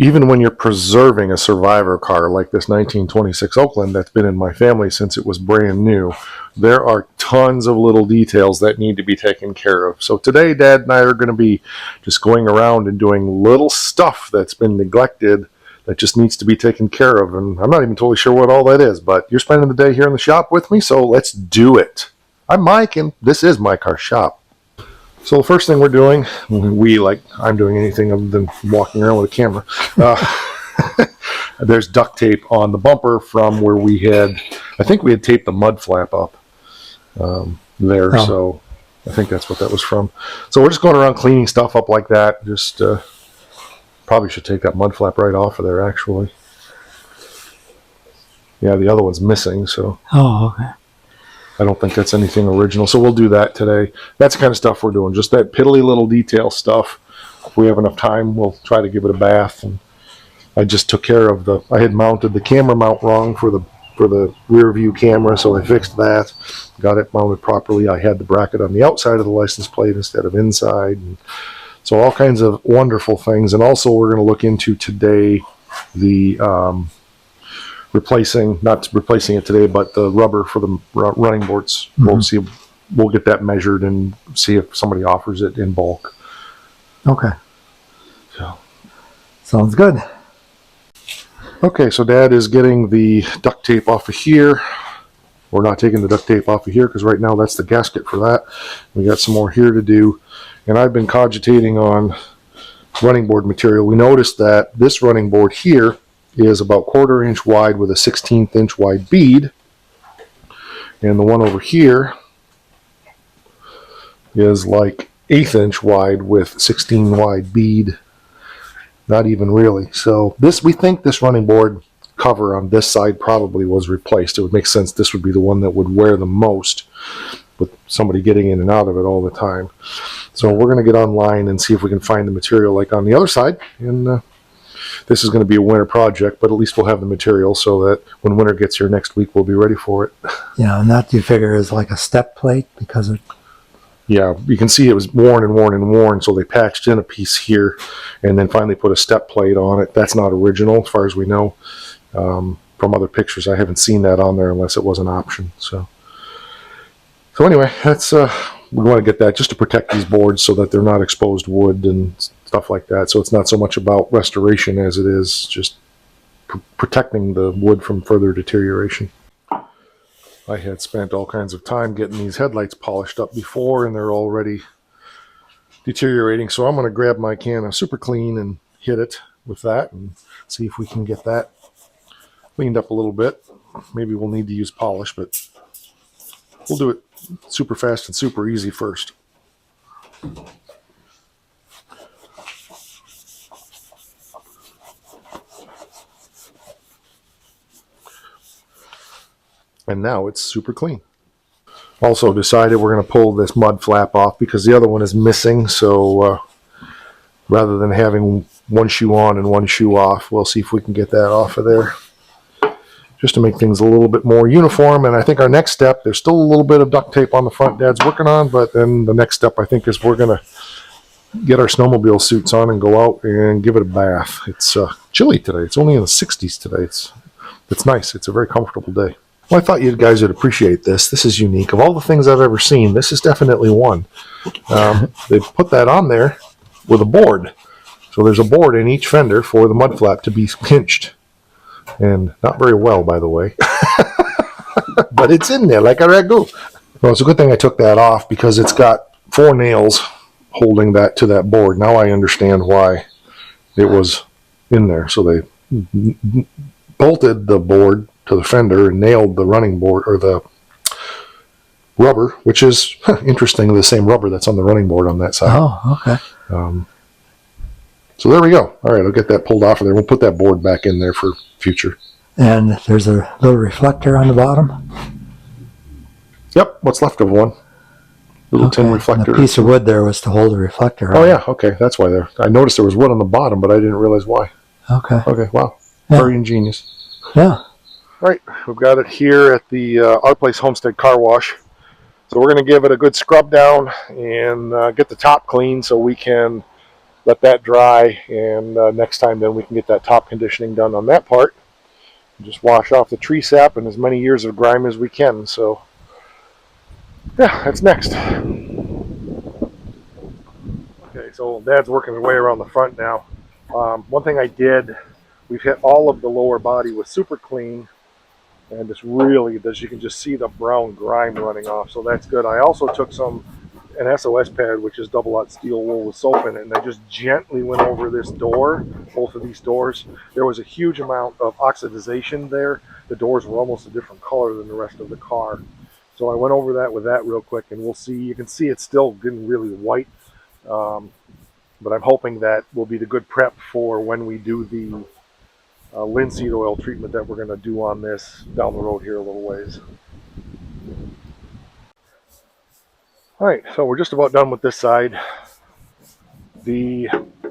even when you're preserving a survivor car like this 1926 Oakland that's been in my family since it was brand new, there are tons of little details that need to be taken care of. So today, Dad and I are going to be just going around and doing little stuff that's been neglected that just needs to be taken care of. And I'm not even totally sure what all that is, but you're spending the day here in the shop with me, so let's do it. I'm Mike, and this is My Car Shop. So the first thing we're doing, I'm doing anything other than walking around with a camera. There's duct tape on the bumper from where I think we had taped the mud flap up there. Oh. So I think that's what that was from. So we're just going around cleaning stuff up like that. Just probably should take that mud flap right off of there, actually. Yeah, the other one's missing, so. Oh, okay. I don't think that's anything original, so we'll do that today. That's the kind of stuff we're doing, just that piddly little detail stuff. If we have enough time, we'll try to give it a bath. And I just took care of I had mounted the camera mount wrong for the rear view camera, so I fixed that, got it mounted properly. I had the bracket on the outside of the license plate instead of inside. And so all kinds of wonderful things. And also we're going to look into today the not replacing it today, but the rubber for the running boards. Mm-hmm. We'll get that measured and see if somebody offers it in bulk. Okay. So sounds good. Okay, so Dad is getting the duct tape off of here. We're not taking the duct tape off of here because right now that's the gasket for that. We got some more here to do. And I've been cogitating on running board material. We noticed that this running board here is about 1/4 inch wide with a 1/16 inch wide bead, and the one over here is like 1/8 inch wide with 16 wide bead. Not even really. So we think this running board cover on this side probably was replaced. It would make sense this would be the one that would wear the most with somebody getting in and out of it all the time. So we're going to get online and see if we can find the material like on the other side. And this is going to be a winter project, but at least we'll have the material so that when winter gets here next week, we'll be ready for it. Yeah, and that you figure is like a step plate because it... Yeah, you can see it was worn and worn and worn, so they patched in a piece here and then finally put a step plate on it. That's not original as far as we know. From other pictures, I haven't seen that on there unless it was an option. So anyway, that's we want to get that just to protect these boards so that they're not exposed wood and stuff like that. So it's not so much about restoration as it is just protecting the wood from further deterioration. I had spent all kinds of time getting these headlights polished up before, and they're already deteriorating. So I'm going to grab my can of Super Clean and hit it with that and see if we can get that cleaned up a little bit. Maybe we'll need to use polish, but we'll do it super fast and super easy first. And now it's super clean. Also decided we're going to pull this mud flap off because the other one is missing. So rather than having one shoe on and one shoe off, we'll see if we can get that off of there just to make things a little bit more uniform. And I think our next step, there's still a little bit of duct tape on the front Dad's working on, but then the next step I think is we're going to get our snowmobile suits on and go out and give it a bath. It's chilly today. It's only in the 60s today. It's nice. It's a very comfortable day. Well, I thought you guys would appreciate this. This is unique. Of all the things I've ever seen, this is definitely one. They put that on there with a board. So there's a board in each fender for the mud flap to be pinched. And not very well, by the way. But it's in there like a ragu. Well, it's a good thing I took that off because it's got 4 nails holding that to that board. Now I understand why it was in there. So they bolted the board to the fender and nailed the running board or the rubber, which is interesting, the same rubber that's on the running board on that side. Oh, okay. So there we go. All right, I'll get that pulled off of there. We'll put that board back in there for future. And there's a little reflector on the bottom? Yep, what's left of one. Little tin reflector. And the piece of wood there was to hold the reflector. Oh, yeah, okay, that's why there. I noticed there was wood on the bottom, but I didn't realize why. Okay. Okay, wow. Yeah. Very ingenious. Yeah. All right, we've got it here at the Our Place Homestead Car Wash. So we're going to give it a good scrub down and get the top clean so we can let that dry, and next time then we can get that top conditioning done on that part. Just wash off the tree sap and as many years of grime as we can. So yeah, that's next. Okay, so Dad's working his way around the front now. One thing I did, we've hit all of the lower body with super clean, and it's really, as you can just see the brown grime running off, so that's good. I also took an SOS pad, which is double aught steel wool with soap in it, and I just gently went over this door, both of these doors. There was a huge amount of oxidization there. The doors were almost a different color than the rest of the car. So I went over that with that real quick, and we'll see. You can see it's still getting really white, but I'm hoping that will be the good prep for when we do the linseed oil treatment that we're going to do on this down the road here a little ways. All right, so we're just about done with this side. The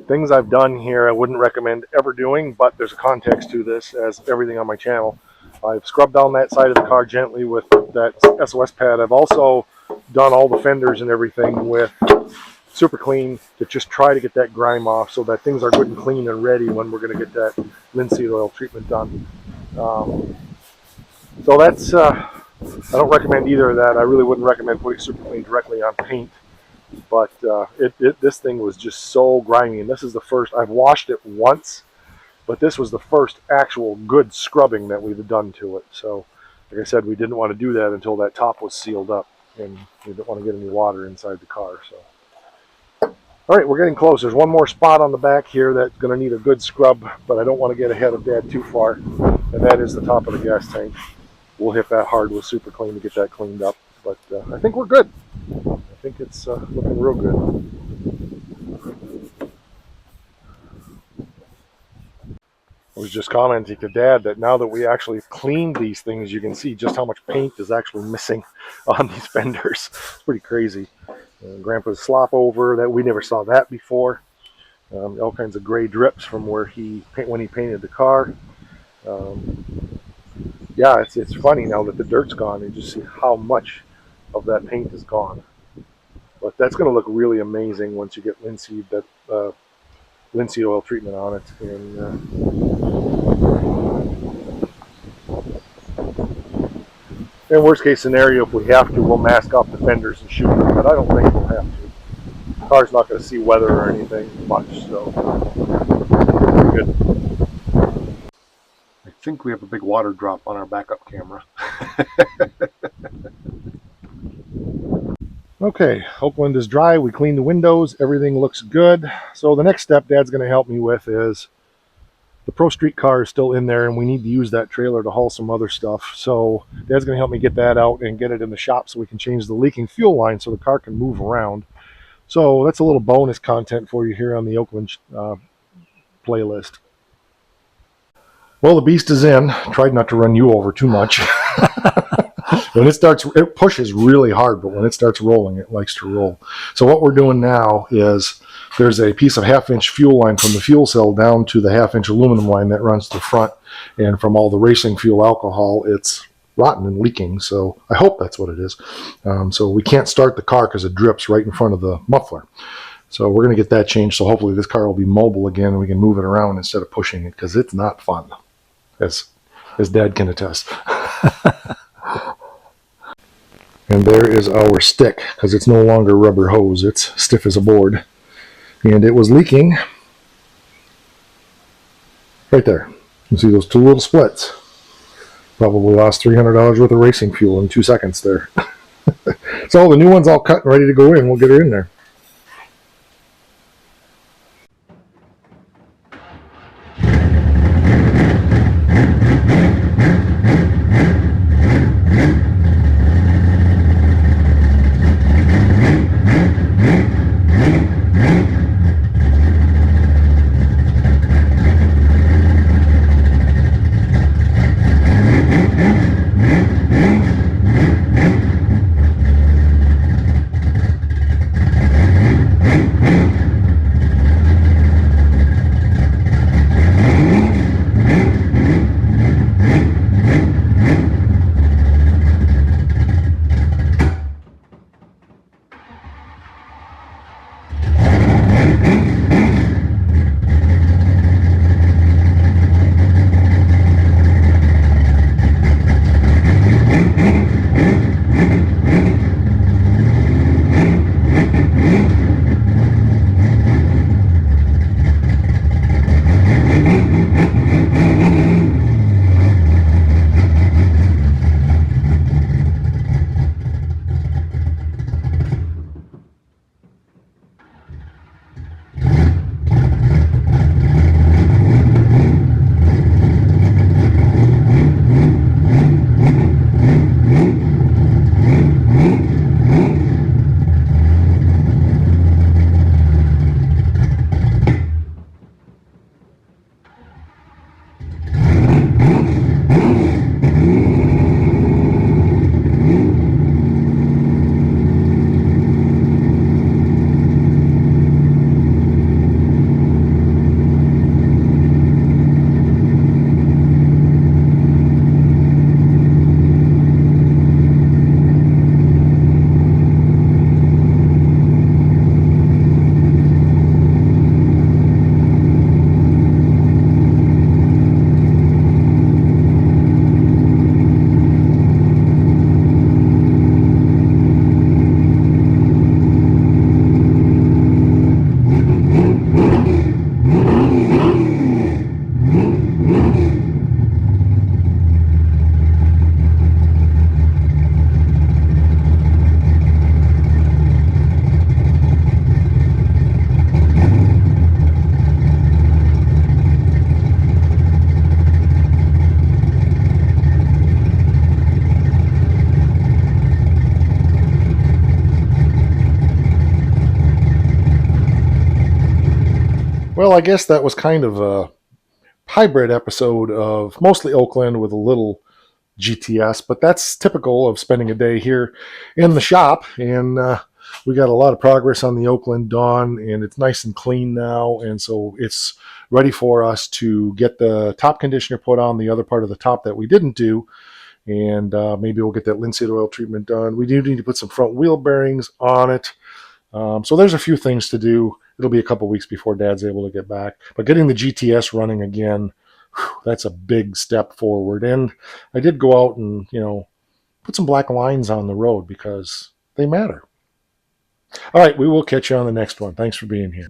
things I've done here I wouldn't recommend ever doing, but there's a context to this, as everything on my channel. I've scrubbed down that side of the car gently with that SOS pad. I've also done all the fenders and everything with super clean to just try to get that grime off so that things are good and clean and ready when we're going to get that linseed oil treatment done. So that's, I don't recommend either of that. I really wouldn't recommend putting super clean directly on paint, but this thing was just so grimy, and this is the first, I've washed it once, but this was the first actual good scrubbing that we've done to it. So like I said, we didn't want to do that until that top was sealed up, and we didn't want to get any water inside the car. So all right, we're getting close. There's one more spot on the back here that's going to need a good scrub, but I don't want to get ahead of Dad too far, and that is the top of the gas tank. We'll hit that hard with super clean to get that cleaned up, but I think we're good. I think it's looking real good. I was just commenting to Dad that now that we actually cleaned these things, you can see just how much paint is actually missing on these fenders. It's pretty crazy. Grandpa's slop over, that we never saw that before. All kinds of gray drips from where when he painted the car. Yeah, it's funny now that the dirt's gone and just see how much of that paint is gone. But that's going to look really amazing once you get linseed oil treatment on it. And worst case scenario, if we have to, we'll mask off the fenders and shoot them, but I don't think we'll have to. The car's not going to see weather or anything much, so good. I think we have a big water drop on our backup camera. Okay, Oakland is dry. We cleaned the windows. Everything looks good. So the next step Dad's going to help me with is the ProStreet car is still in there, and we need to use that trailer to haul some other stuff. So Dad's going to help me get that out and get it in the shop so we can change the leaking fuel line so the car can move around. So that's a little bonus content for you here on the Oakland playlist. Well, the beast is in. Tried not to run you over too much. When it starts, it pushes really hard, but when it starts rolling, it likes to roll. So what we're doing now is there's a piece of 1/2-inch fuel line from the fuel cell down to the 1/2-inch aluminum line that runs to the front. And from all the racing fuel alcohol, it's rotten and leaking. So I hope that's what it is. So we can't start the car because it drips right in front of the muffler. So we're going to get that changed. So hopefully this car will be mobile again and we can move it around instead of pushing it, because it's not fun, as Dad can attest. And there is our stick, because it's no longer rubber hose. It's stiff as a board. And it was leaking right there. You can see those two little splits. Probably lost $300 worth of racing fuel in 2 seconds there. So the new one's all cut and ready to go in. We'll get her in there. Well, I guess that was kind of a hybrid episode of mostly Oakland with a little GTS, but that's typical of spending a day here in the shop. And we got a lot of progress on the Oakland Dawn, and it's nice and clean now. And so it's ready for us to get the top conditioner put on the other part of the top that we didn't do. And maybe we'll get that linseed oil treatment done. We do need to put some front wheel bearings on it. So there's a few things to do. It'll be a couple weeks before Dad's able to get back. But getting the GTS running again, that's a big step forward. And I did go out and, put some black lines on the road because they matter. All right, we will catch you on the next one. Thanks for being here.